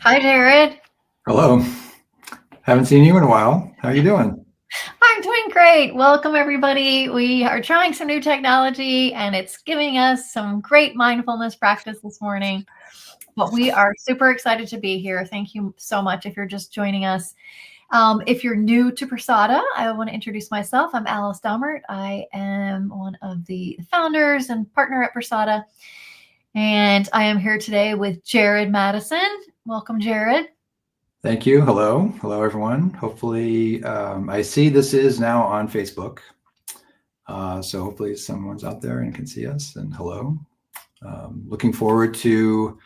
Hi, Jarrod. Hello. Haven't seen you in a while. How you doing? I'm doing great. Welcome, everybody. We are trying some new technology and it's giving us some great mindfulness practice this morning. But we are super excited to be here. Thank you so much if you're just joining us. If you're new to Prasada, I want to introduce myself. I'm Dommert. I am one of the founders and partner at Prasada. And I am here today with Jarrod Matteson. Welcome, Jarrod. Thank you. Hello. Hello, everyone. Hopefully, I see this is now on Facebook. So hopefully someone's out there and can see us. And hello. Looking forward to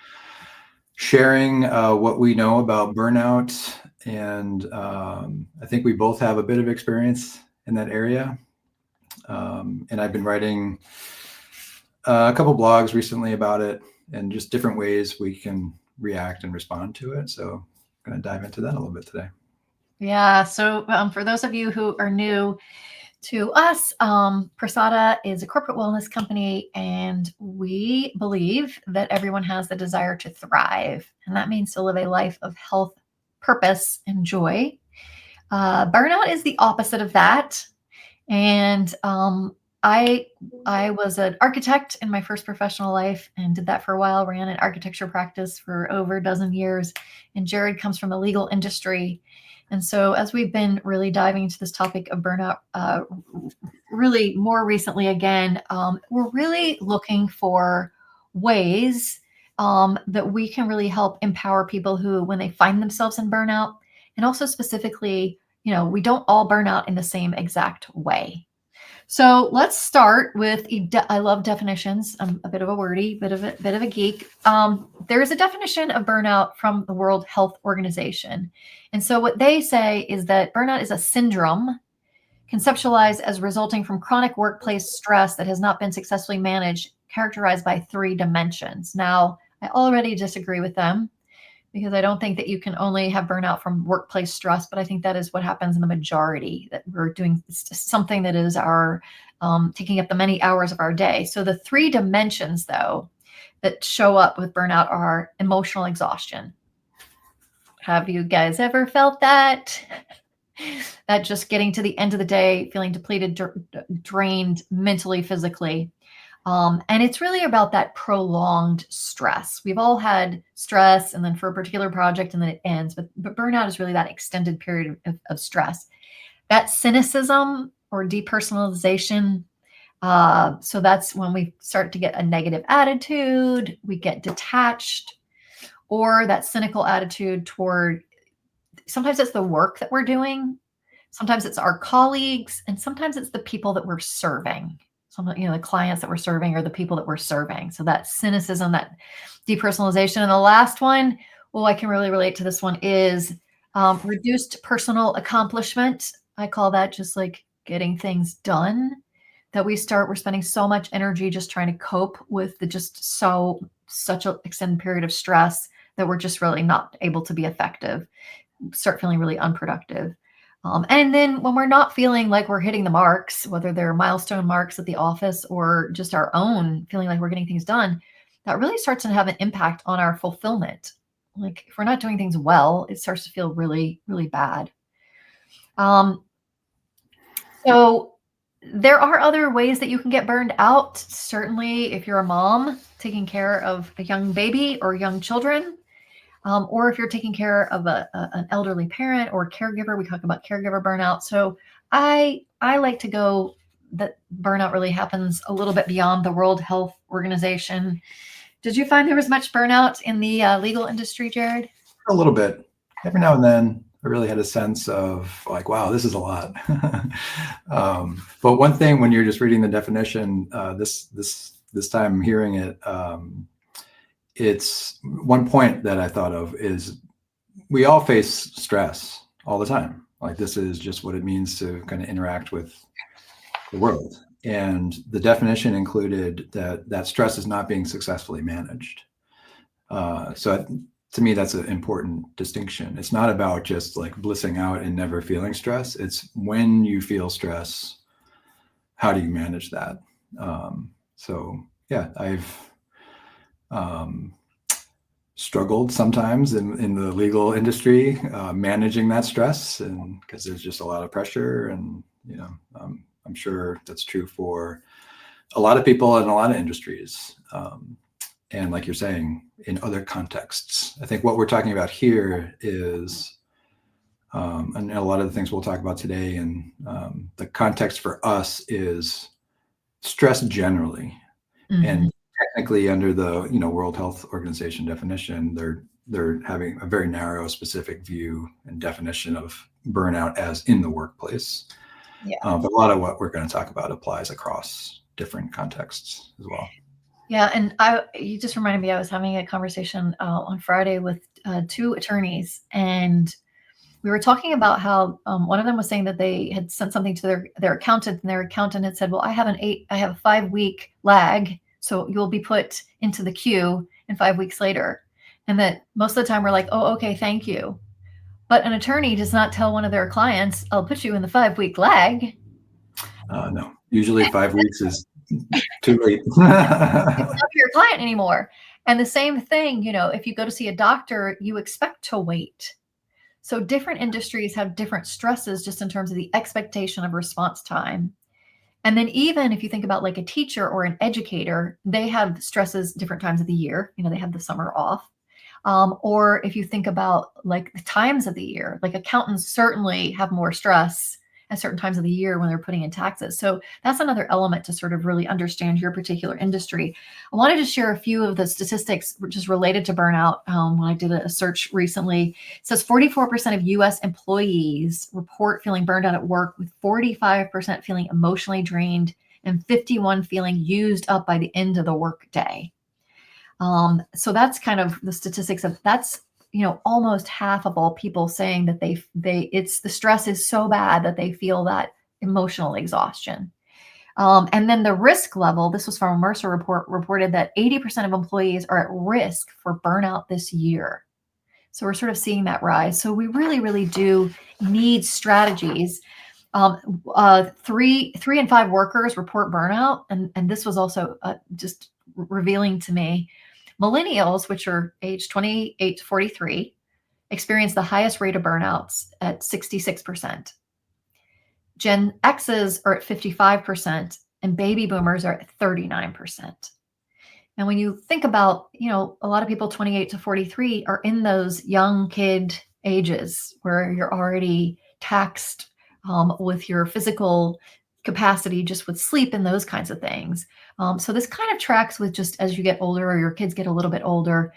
sharing what we know about burnout. And I think we both have a bit of experience in that area. And I've been writing a couple blogs recently about it and just different ways we can react and respond to it. So I'm going to dive into that a little bit today. Yeah. So, for those of you who are new to us, Prasada is a corporate wellness company, and we believe that everyone has the desire to thrive. And that means to live a life of health, purpose, and joy. Burnout is the opposite of that. And I I was an architect in my first professional life and did that for a while, ran an architecture practice for over a dozen years. And Jarrod comes from the legal industry. And so, as we've been really diving into this topic of burnout, really more recently again, we're really looking for ways that we can really help empower people who, when they find themselves in burnout, and also specifically, we don't all burn out in the same exact way. So let's start with I love definitions. I'm a bit of a wordy, bit of a geek. There is a definition of burnout from the World Health Organization. And so what they say is that burnout is a syndrome conceptualized as resulting from chronic workplace stress that has not been successfully managed, characterized by three dimensions. Now, I already disagree with them because I don't think that you can only have burnout from workplace stress, but I think that is what happens in the majority, that we're doing something that is our taking up the many hours of our day. So the three dimensions, though, that show up with burnout are emotional exhaustion. Have you guys ever felt that? That just getting to the end of the day, feeling depleted, drained mentally, physically. And it's really about that prolonged stress. We've all had stress and then for a particular project and then it ends, but burnout is really that extended period of stress. That cynicism or depersonalization. So that's when we start to get a negative attitude, we get detached, or that cynical attitude toward, sometimes it's the work that we're doing, sometimes it's our colleagues, and sometimes it's the people that we're serving. Some, the clients that we're serving or the people that we're serving. So that cynicism, that depersonalization. And the last one, well, I can really relate to this one, is reduced personal accomplishment. I call that just like getting things done, that we're spending so much energy just trying to cope with such an extended period of stress that we're just really not able to be effective, start feeling really unproductive. And then when we're not feeling like we're hitting the marks, whether they're milestone marks at the office or just our own feeling like we're getting things done, that really starts to have an impact on our fulfillment. Like if we're not doing things well, it starts to feel really, really bad. So there are other ways that you can get burned out. Certainly, if you're a mom taking care of a young baby or young children, or if you're taking care of an elderly parent or caregiver. We talk about caregiver burnout. So I like to go that burnout really happens a little bit beyond the World Health Organization. Did you find there was much burnout in the legal industry, Jarrod? A little bit. Every now and then, I really had a sense of like, wow, this is a lot. But one thing when you're just reading the definition, this time hearing it, it's one point that I thought of is we all face stress all the time. Like this is just what it means to kind of interact with the world. And the definition included that stress is not being successfully managed. To me, that's an important distinction. It's not about just like blissing out and never feeling stress. It's when you feel stress, how do you manage that? So yeah, I've struggled sometimes in the legal industry, managing that stress, and because there's just a lot of pressure, and I'm sure that's true for a lot of people in a lot of industries. And like you're saying, in other contexts, I think what we're talking about here is, and a lot of the things we'll talk about today, and the context for us is stress generally. And technically, under the World Health Organization definition, they're having a very narrow, specific view and definition of burnout as in the workplace. Yeah. But a lot of what we're going to talk about applies across different contexts as well. Yeah, and you just reminded me, I was having a conversation on Friday with 2 attorneys, and we were talking about how one of them was saying that they had sent something to their accountant, and their accountant had said, well, I have a 5-week lag, so you'll be put into the queue and 5 weeks later. And that most of the time we're like, oh, okay, thank you. But an attorney does not tell one of their clients, I'll put you in the 5-week lag. No, usually 5 weeks is too late. It's not your client anymore. And the same thing, if you go to see a doctor, you expect to wait. So different industries have different stresses just in terms of the expectation of response time. And then even if you think about like a teacher or an educator, they have stresses different times of the year. They have the summer off. Or if you think about like the times of the year, like accountants certainly have more stress at certain times of the year when they're putting in taxes. So that's another element to sort of really understand your particular industry. I wanted to share a few of the statistics just related to burnout. When I did a search recently, it says 44% of US employees report feeling burned out at work, with 45% feeling emotionally drained and 51 feeling used up by the end of the work day. So that's kind of the statistics of that's, almost half of all people saying that it's the stress is so bad that they feel that emotional exhaustion. And then the risk level, this was from a Mercer report, reported that 80% of employees are at risk for burnout this year. So we're sort of seeing that rise. So we really, really do need strategies. 3 in 5 workers report burnout. And this was also just revealing to me. Millennials, which are age 28 to 43, experience the highest rate of burnouts at 66%. Gen X's are at 55%, and baby boomers are at 39%. And when you think about, a lot of people 28 to 43 are in those young kid ages where you're already taxed with your physical capacity, just with sleep and those kinds of things. So this kind of tracks with just as you get older or your kids get a little bit older,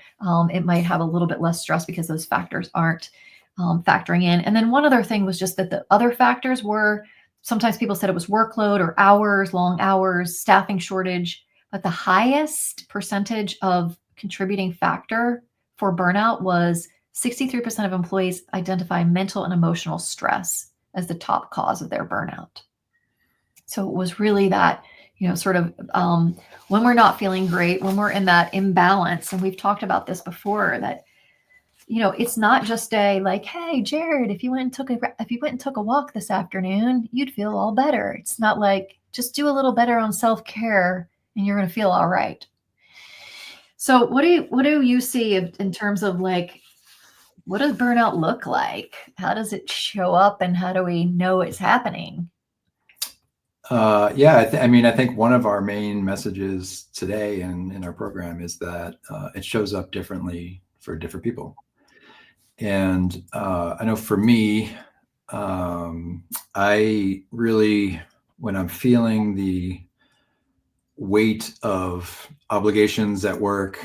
it might have a little bit less stress because those factors aren't factoring in. And then one other thing was just that the other factors were, sometimes people said it was workload or hours, long hours, staffing shortage, but the highest percentage of contributing factor for burnout was 63% of employees identify mental and emotional stress as the top cause of their burnout. So it was really that, sort of when we're not feeling great, when we're in that imbalance, and we've talked about this before, that, it's not just a like, hey, Jarrod, if you went and took a walk this afternoon, you'd feel all better. It's not like just do a little better on self-care and you're going to feel all right. So what do you see in terms of like, what does burnout look like? How does it show up, and how do we know it's happening? Yeah, I think one of our main messages today in our program is that it shows up differently for different people. And I know for me, I really, when I'm feeling the weight of obligations at work,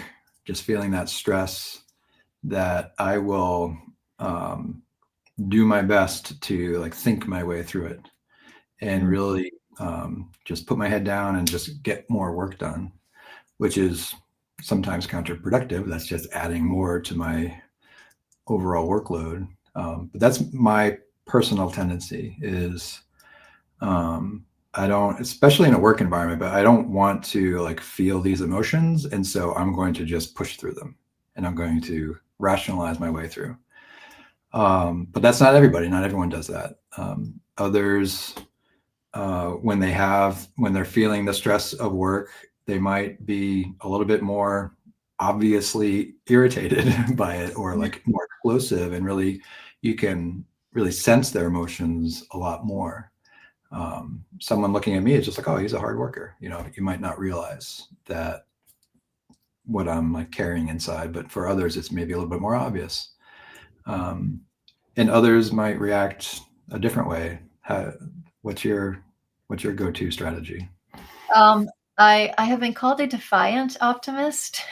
just feeling that stress, that I will do my best to like think my way through it and really just put my head down and just get more work done, which is sometimes counterproductive. That's just adding more to my overall workload. But that's my personal tendency is I don't, especially in a work environment, but I don't want to like feel these emotions. And so I'm going to just push through them and I'm going to rationalize my way through. But that's not everybody. Not everyone does that. Others, when they're feeling the stress of work, they might be a little bit more obviously irritated by it or like more explosive, and really you can really sense their emotions a lot more. Someone looking at me is just like, oh, he's a hard worker. You know, you might not realize that what I'm like carrying inside, but for others, it's maybe a little bit more obvious. And others might react a different way. What's your go-to strategy? I have been called a defiant optimist.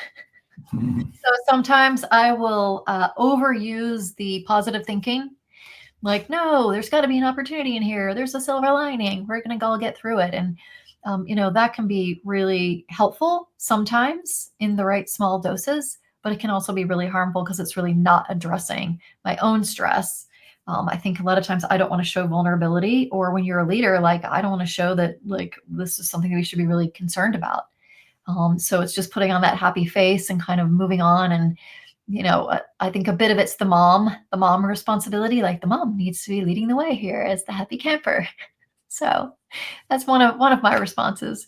So sometimes I will overuse the positive thinking. Like, no, there's got to be an opportunity in here. There's a silver lining. We're going to all get through it. And, that can be really helpful sometimes in the right small doses, but it can also be really harmful because it's really not addressing my own stress. I think a lot of times I don't want to show vulnerability, or when you're a leader, like, I don't want to show that, like, this is something that we should be really concerned about. So it's just putting on that happy face and kind of moving on. And I think a bit of it's the mom responsibility. Like, the mom needs to be leading the way here as the happy camper. So that's one of my responses.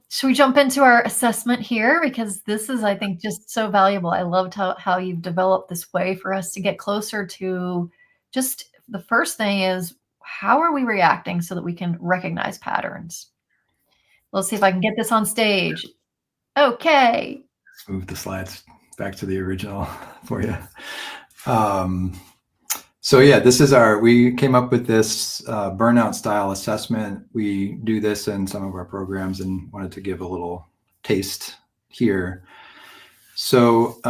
Should we jump into our assessment here? Because this is, I think, just so valuable. I loved how you've developed this way for us to get closer to just the first thing is, how are we reacting so that we can recognize patterns? Let's see if I can get this on stage. Okay. Let's move the slides back to the original for you. So yeah, we came up with this burnout style assessment. We do this in some of our programs and wanted to give a little taste here. So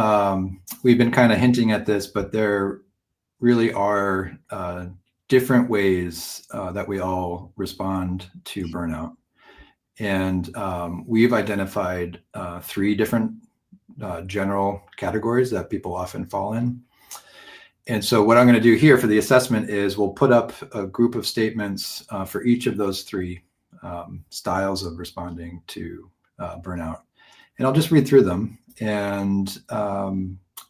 we've been kind of hinting at this, but there really are different ways that we all respond to burnout. And we've identified 3 different general categories that people often fall in. And so what I'm going to do here for the assessment is we'll put up a group of statements for each of those 3 styles of responding to burnout. And I'll just read through them and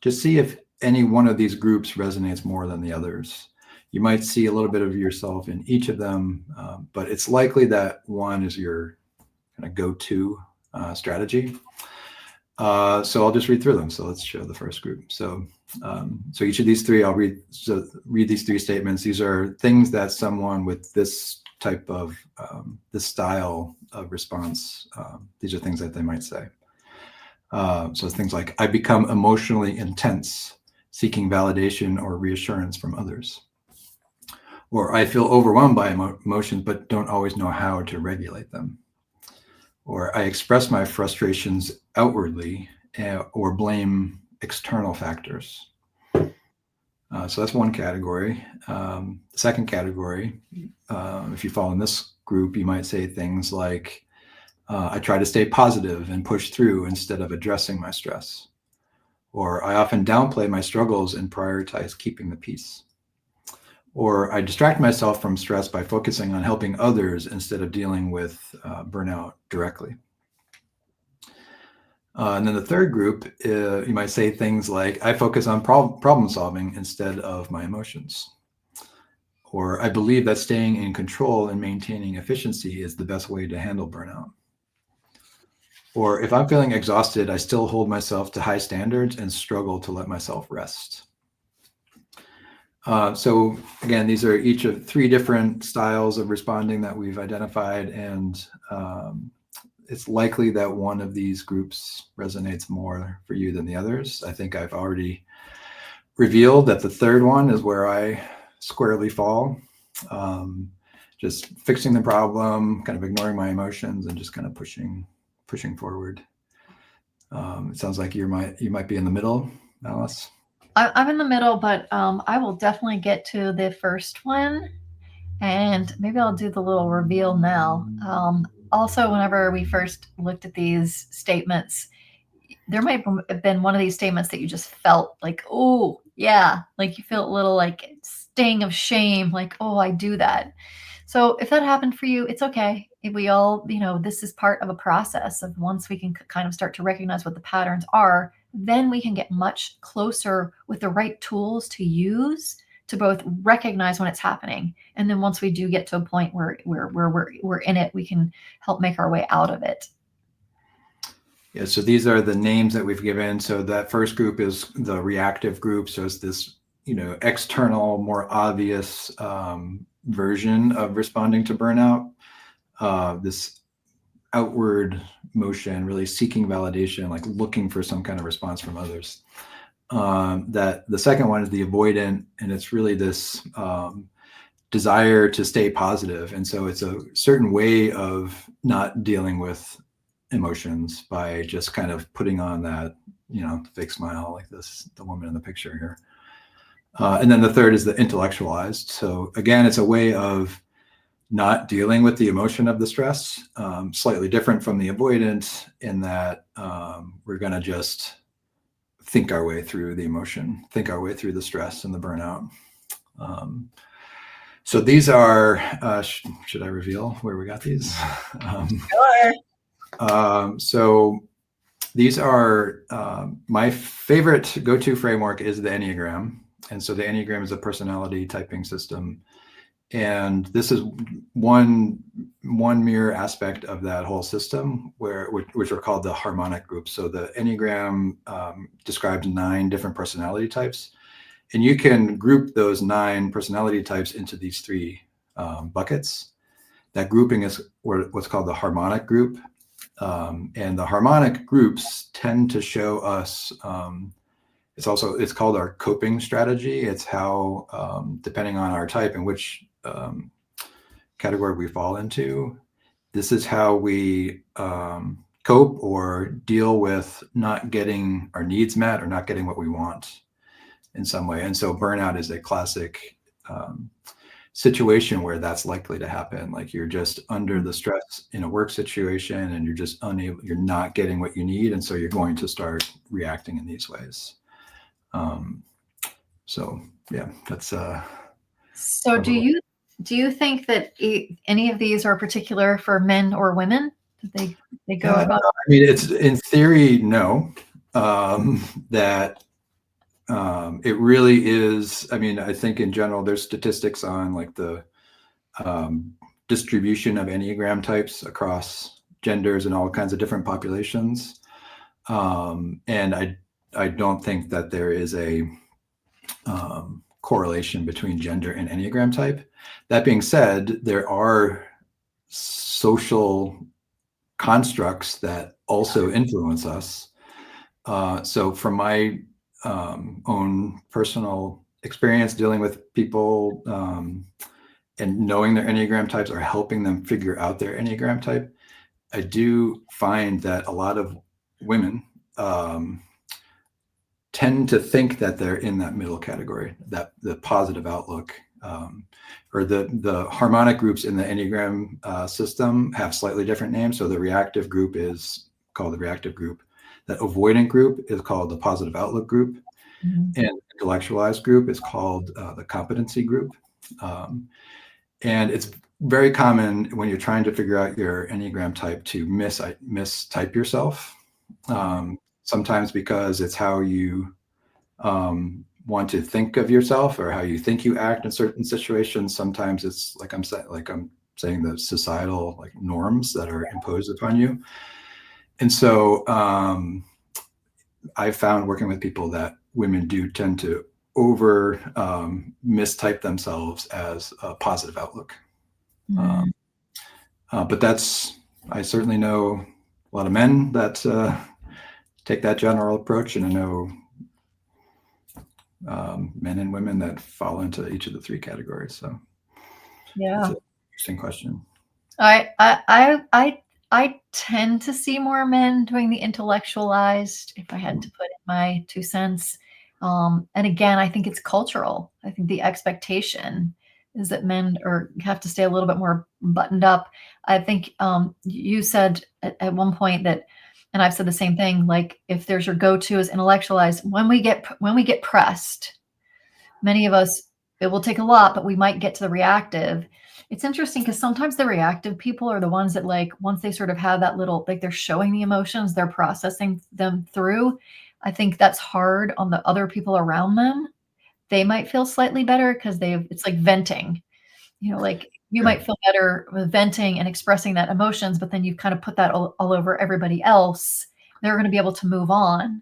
just see if any one of these groups resonates more than the others. You might see a little bit of yourself in each of them, but it's likely that one is your kind of go-to strategy. So I'll just read through them. So let's show the first group. So each of these 3, I'll read these 3 statements. These are things that someone with this type of this style of response, these are things that they might say. So things like, I become emotionally intense, seeking validation or reassurance from others. Or I feel overwhelmed by emotions, but don't always know how to regulate them. Or I express my frustrations outwardly or blame external factors. So that's one category. The second category, if you fall in this group, you might say things like, I try to stay positive and push through instead of addressing my stress. Or I often downplay my struggles and prioritize keeping the peace. Or I distract myself from stress by focusing on helping others instead of dealing with burnout directly. And then the third group, you might say things like, I focus on problem solving instead of my emotions. Or I believe that staying in control and maintaining efficiency is the best way to handle burnout. Or if I'm feeling exhausted, I still hold myself to high standards and struggle to let myself rest. So again, these are each of 3 different styles of responding that we've identified, and it's likely that one of these groups resonates more for you than the others. I think I've already revealed that the third one is where I squarely fall. Just fixing the problem, kind of ignoring my emotions, and just kind of pushing forward. It sounds like you might be in the middle, Alice. I'm in the middle, but I will definitely get to the first one, and maybe I'll do the little reveal now. Also, whenever we first looked at these statements, there might have been one of these statements that you just felt like, oh, yeah, like you feel a little like sting of shame, like, oh, I do that. So if that happened for you, it's okay. If we all, this is part of a process of, once we can kind of start to recognize what the patterns are, then we can get much closer with the right tools to use to both recognize when it's happening. And then once we do get to a point where we're in it, we can help make our way out of it. Yeah, so these are the names that we've given. So that first group is the reactive group. So it's this, external, more obvious version of responding to burnout. This outward motion, really seeking validation, like looking for some kind of response from others. That the second one is the avoidant, and it's really this desire to stay positive. And so it's a certain way of not dealing with emotions by just kind of putting on that, fake smile like the woman in the picture here. And then the third is the intellectualized. So again, it's a way of not dealing with the emotion of the stress, slightly different from the avoidant in that we're going to just think our way through the emotion, think our way through the stress and the burnout. So these are, should I reveal where we got these? Sure. So these are my favorite go-to framework is the Enneagram. And so the Enneagram is a personality typing system. And this is one mere aspect of that whole system, which are called the harmonic groups. So the Enneagram describes 9 different personality types, and you can group those 9 personality types into these 3 buckets. That grouping is what's called the harmonic group, and the harmonic groups tend to show us. It's called our coping strategy. It's how, depending on our type and which category we fall into, this is how we cope or deal with not getting our needs met or not getting what we want in some way. And so burnout is a classic situation where that's likely to happen. Like you're just under the stress in a work situation and you're just you're not getting what you need. And so you're going to start reacting in these ways. So yeah, that's So do you think that any of these are particular for men or women? Did they go about? I mean, it's in theory, no. That it really is. I mean, I think in general, there's statistics on like the distribution of Enneagram types across genders and all kinds of different populations. And I don't think that there is a correlation between gender and Enneagram type. That being said, there are social constructs that also influence us. So from my own personal experience dealing with people and knowing their Enneagram types or helping them figure out their Enneagram type, I do find that a lot of women tend to think that they're in that middle category, that the positive outlook, or the harmonic groups in the Enneagram system have slightly different names. So the reactive group is called the reactive group. The avoidant group is called the positive outlook group. Mm-hmm. And intellectualized group is called the competency group. And it's very common when you're trying to figure out your Enneagram type to mistype yourself. Sometimes because it's how you want to think of yourself or how you think you act in certain situations. Sometimes it's like I'm saying the societal like norms that are imposed upon you. And so I found working with people that women do tend to over mistype themselves as a positive outlook. Mm. But I certainly know a lot of men that take that general approach, and I know men and women that fall into each of the 3 categories. So yeah, that's an interesting question. I tend to see more men doing the intellectualized, if I had to put in my 2 cents. And again, I think it's cultural. I think the expectation is that men have to stay a little bit more buttoned up. I think you said at one point that, and I've said the same thing, like if there's your go-to is intellectualized, when we get pressed, many of us, it will take a lot, but we might get to the reactive. It's interesting because sometimes the reactive people are the ones that, like, once they sort of have that little, like they're showing the emotions, they're processing them through. I think that's hard on the other people around them. They might feel slightly better because it's like venting, like you might feel better with venting and expressing that emotions, but then you've kind of put that all over everybody else. they're going to be able to move on.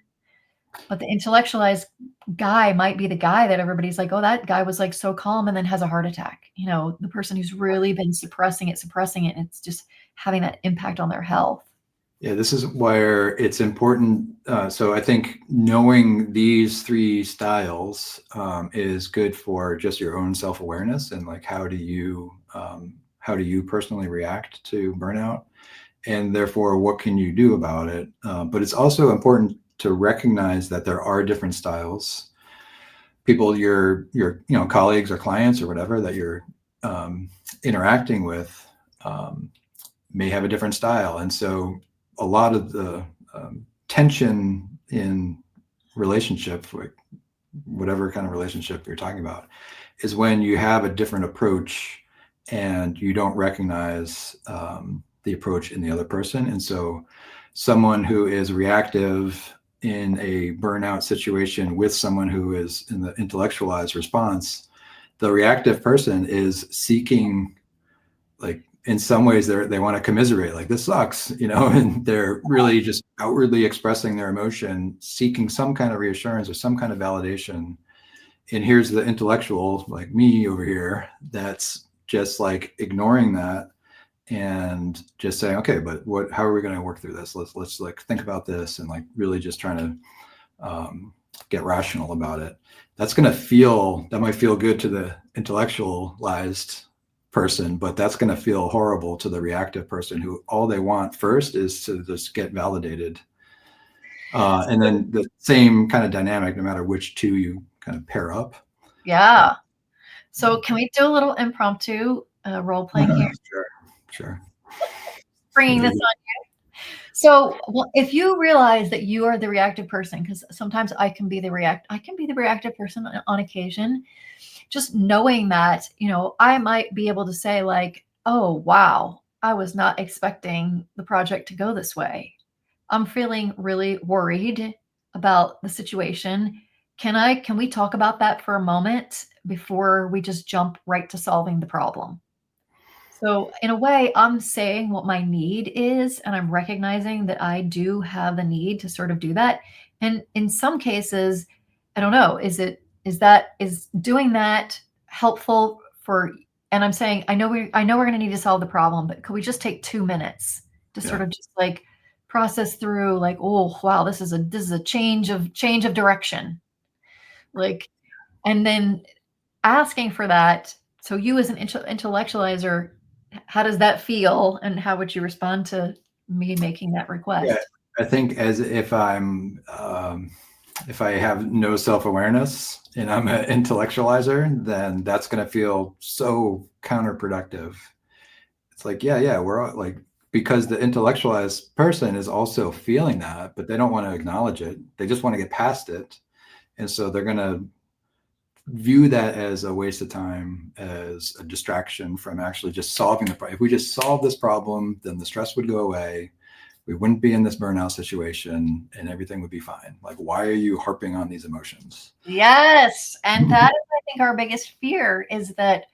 But the intellectualized guy might be the guy that everybody's like, oh, that guy was like so calm and then has a heart attack. You know, the person who's really been suppressing it, and it's just having that impact on their health. Yeah, this is where it's important. So I think knowing these three styles is good for just your own self-awareness and like how do you personally react to burnout, and therefore what can you do about it. But it's also important to recognize that there are different styles. People, your colleagues or clients or whatever that you're interacting with may have a different style, and so a lot of the tension in relationships, like whatever kind of relationship you're talking about, is when you have a different approach and you don't recognize the approach in the other person. And so someone who is reactive in a burnout situation with someone who is in the intellectualized response, the reactive person is seeking, like, in some ways they want to commiserate, like, this sucks, and they're really just outwardly expressing their emotion, seeking some kind of reassurance or some kind of validation. And here's the intellectual, like me over here, that's just like ignoring that and just saying, okay, but how are we going to work through this? Let's like think about this, and like really just trying to get rational about it. That might feel good to the intellectualized person, but that's going to feel horrible to the reactive person who all they want first is to just get validated. And then the same kind of dynamic, no matter which two you kind of pair up. Yeah. So can we do a little impromptu role playing here? Sure. Bringing this on you. So, well, if you realize that you are the reactive person, because sometimes I can be the reactive person on occasion, just knowing that, I might be able to say like, oh, wow, I was not expecting the project to go this way. I'm feeling really worried about the situation. Can we talk about that for a moment before we just jump right to solving the problem? So, in a way, I'm saying what my need is, and I'm recognizing that I do have the need to sort of do that. And in some cases, I don't know, is doing that helpful for, and I'm saying, I know we're going to need to solve the problem, but could we just take 2 minutes to sort of just like process through, like, oh, wow, this is a change of direction. Like, and then asking for that. So you as an intellectualizer, how does that feel, and how would you respond to me making that request? Yeah, I think as if I have no self-awareness and I'm an intellectualizer, then that's going to feel so counterproductive. It's like, yeah, we're all like, because the intellectualized person is also feeling that, but they don't want to acknowledge it. They just want to get past it. And so they're going to view that as a waste of time, as a distraction from actually just solving the problem. If we just solve this problem, then the stress would go away. We wouldn't be in this burnout situation and everything would be fine. Like, why are you harping on these emotions? Yes. And that is, I think, our biggest fear is that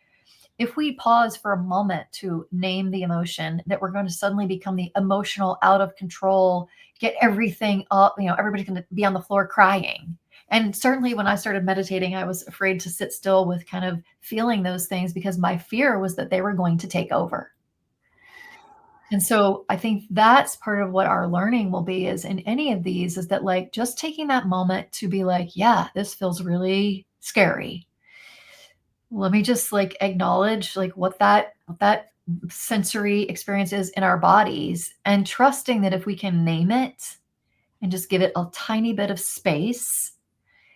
if we pause for a moment to name the emotion, that we're going to suddenly become the emotional, out of control, get everything up, everybody's going to be on the floor crying. And certainly when I started meditating, I was afraid to sit still with kind of feeling those things because my fear was that they were going to take over. And so I think that's part of what our learning will be, is in any of these, is that like just taking that moment to be like, yeah, this feels really scary. Let me just like acknowledge like what that sensory experience is in our bodies, and trusting that if we can name it and just give it a tiny bit of space,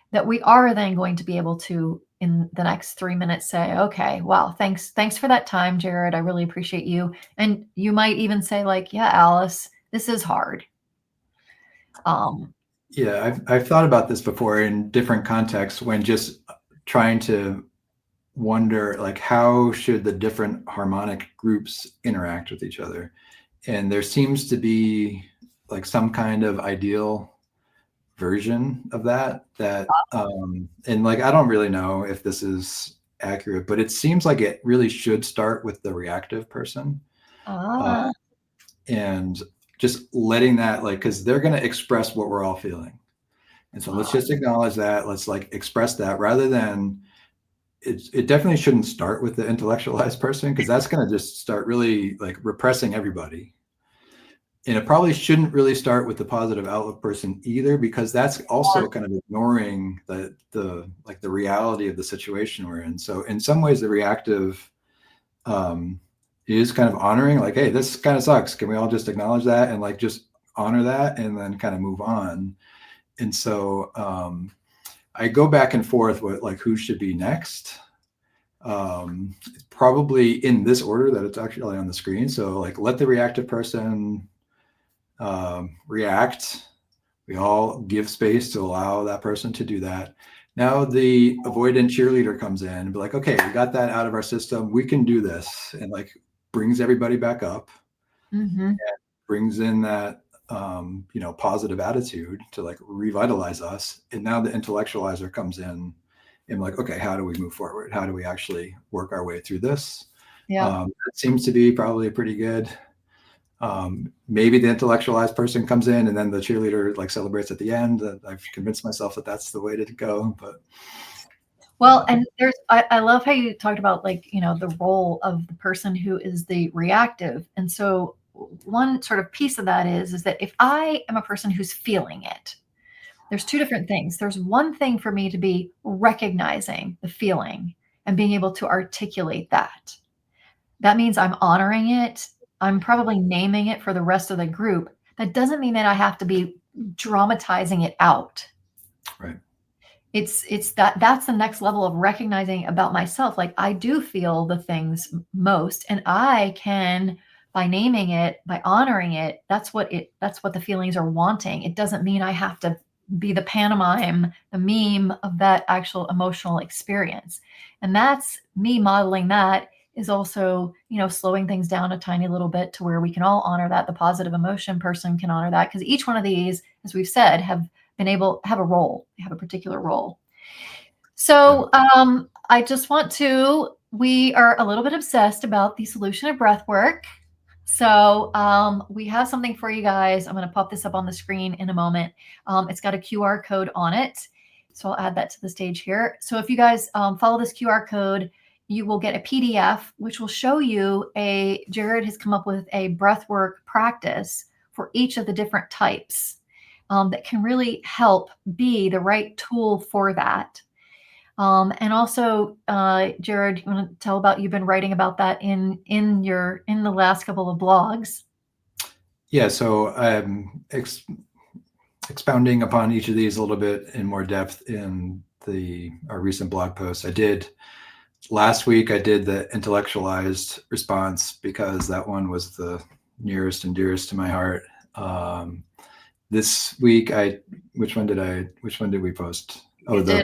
that we are then going to be able to, in the next 3 minutes, say, okay, wow, thanks for that time, Jarrod. I really appreciate you. And you might even say like, yeah, Alice, this is hard. Yeah, I've thought about this before in different contexts, when just trying to wonder, like, how should the different harmonic groups interact with each other? And there seems to be like some kind of ideal version of that and like, I don't really know if this is accurate, but it seems like it really should start with the reactive person. Ah, And just letting that, like, because they're going to express what we're all feeling. And so let's just acknowledge that. Let's like express that rather than it definitely shouldn't start with the intellectualized person, because that's going to just start really like repressing everybody. And it probably shouldn't really start with the positive outlook person either, because that's also kind of ignoring the like the reality of the situation we're in. So in some ways, the reactive is kind of honoring, like, hey, this kind of sucks. Can we all just acknowledge that and like just honor that and then kind of move on? And so I go back and forth with like who should be next. Probably in this order that it's actually on the screen. So like let the reactive person react. We all give space to allow that person to do that. Now the avoidant cheerleader comes in and be like, okay, we got that out of our system. We can do this. And like brings everybody back up, and brings in that positive attitude to like revitalize us. And now the intellectualizer comes in and like, okay, how do we move forward? How do we actually work our way through this? That seems to be probably pretty good. Maybe the intellectualized person comes in and then the cheerleader like celebrates at the end. I've convinced myself that that's the way to go. But well, and I love how you talked about like, the role of the person who is the reactive. And so one sort of piece of that is that if I am a person who's feeling it, there's two different things. There's one thing for me to be recognizing the feeling and being able to articulate that. That means I'm honoring it. I'm probably naming it for the rest of the group. That doesn't mean that I have to be dramatizing it out. right. It's that's the next level of recognizing about myself. Like I do feel the things most, and I can, by naming it, by honoring it, that's what the feelings are wanting. It doesn't mean I have to be the pantomime, the meme of that actual emotional experience. And that's me modeling that is also, slowing things down a tiny little bit to where we can all honor that. The positive emotion person can honor that, because each one of these, as we've said, have a role. They have a particular role. So I just we are a little bit obsessed about the solution of breath work. So we have something for you guys. I'm going to pop this up on the screen in a moment. It's got a QR code on it. So I'll add that to the stage here. So if you guys follow this QR code, you will get a PDF, which will show you Jarrod has come up with a breathwork practice for each of the different types that can really help be the right tool for that. And also, Jarrod, you want to tell about, you've been writing about that in the last couple of blogs. Yeah. So I'm expounding upon each of these a little bit in more depth in our recent blog posts. Last week, I did the intellectualized response because that one was the nearest and dearest to my heart. This week, which one did we post? Oh, the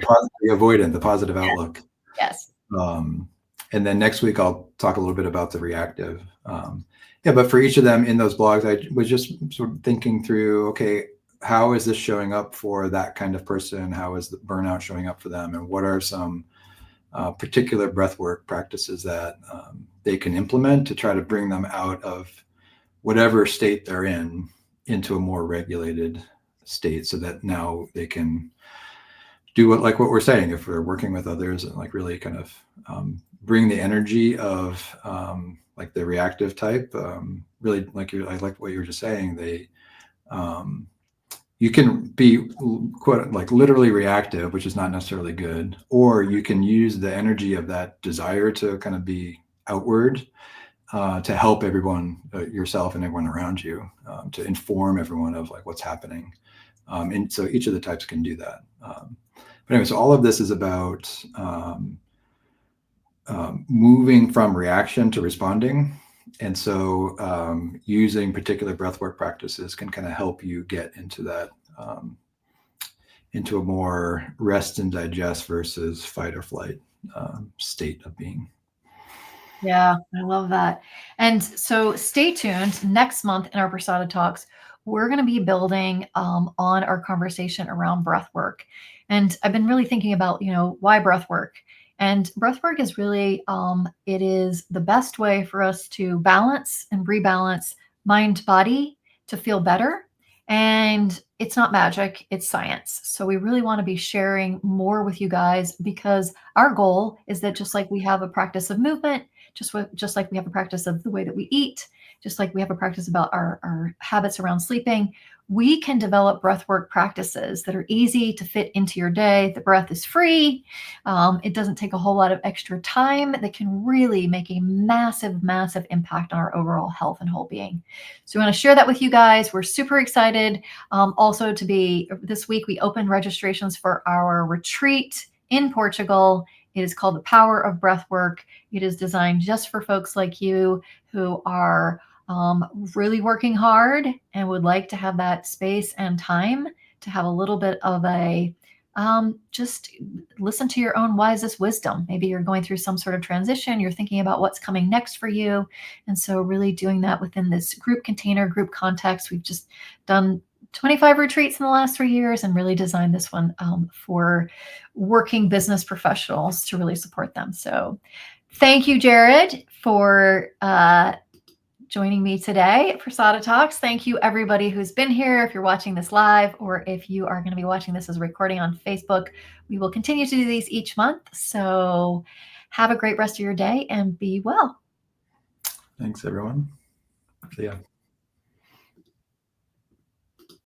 avoidant, the positive outlook. Yes. And then next week, I'll talk a little bit about the reactive. But for each of them in those blogs, I was just sort of thinking through, okay, how is this showing up for that kind of person? How is the burnout showing up for them? And what are some particular breathwork practices that they can implement to try to bring them out of whatever state they're in into a more regulated state, so that now they can do what we're saying, if we're working with others, and like really kind of bring the energy of like the reactive type, really I like what you were just saying. You can be quote like literally reactive, which is not necessarily good, or you can use the energy of that desire to kind of be outward to help everyone, yourself and everyone around you, to inform everyone of like what's happening. And so each of the types can do that. But anyway, so all of this is about moving from reaction to responding. And so using particular breathwork practices can kind of help you get into that, into a more rest and digest versus fight or flight state of being. Yeah, I love that. And so stay tuned. Next month in our Prasada Talks, we're going to be building on our conversation around breath work. And I've been really thinking about, why breath work? And breath work is really, it is the best way for us to balance and rebalance mind, body, to feel better. And it's not magic, it's science. So we really want to be sharing more with you guys, because our goal is that just like we have a practice of movement, just like we have a practice of the way that we eat, just like we have a practice about our habits around sleeping, we can develop breathwork practices that are easy to fit into your day. The breath is free. It doesn't take a whole lot of extra time. That can really make a massive, massive impact on our overall health and whole being. So we want to share that with you guys. We're super excited. Also this week, we opened registrations for our retreat in Portugal. It is called The Power of Breathwork. It is designed just for folks like you who are really working hard and would like to have that space and time to have a little bit of a just listen to your own wisest wisdom. Maybe you're going through some sort of transition. You're thinking about what's coming next for you. And so really doing that within this group container, group context. We've just done 25 retreats in the last 3 years and really designed this one for working business professionals to really support them. So thank you, Jarrod, for joining me today at Prasada Talks. Thank you, everybody who's been here. If you're watching this live, or if you are going to be watching this as a recording on Facebook, we will continue to do these each month. So have a great rest of your day and be well. Thanks, everyone. See ya.